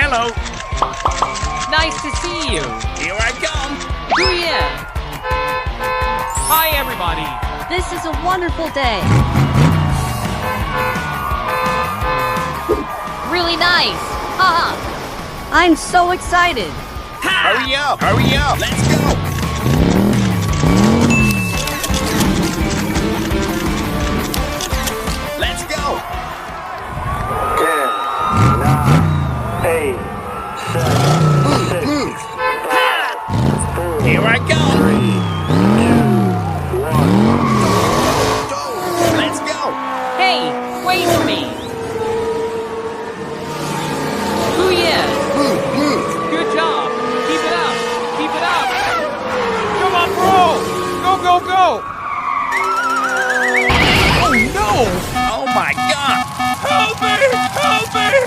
Hello. Nice to see you. Here I come. Oh yeah. Hi everybody. This is a wonderful day. Really nice. Haha. I'm so excited. Hurry up. Hurry up. Let's go. Let's go. 10, 9, 8, 7, 6, 5, 4, Here I go. 3, 2,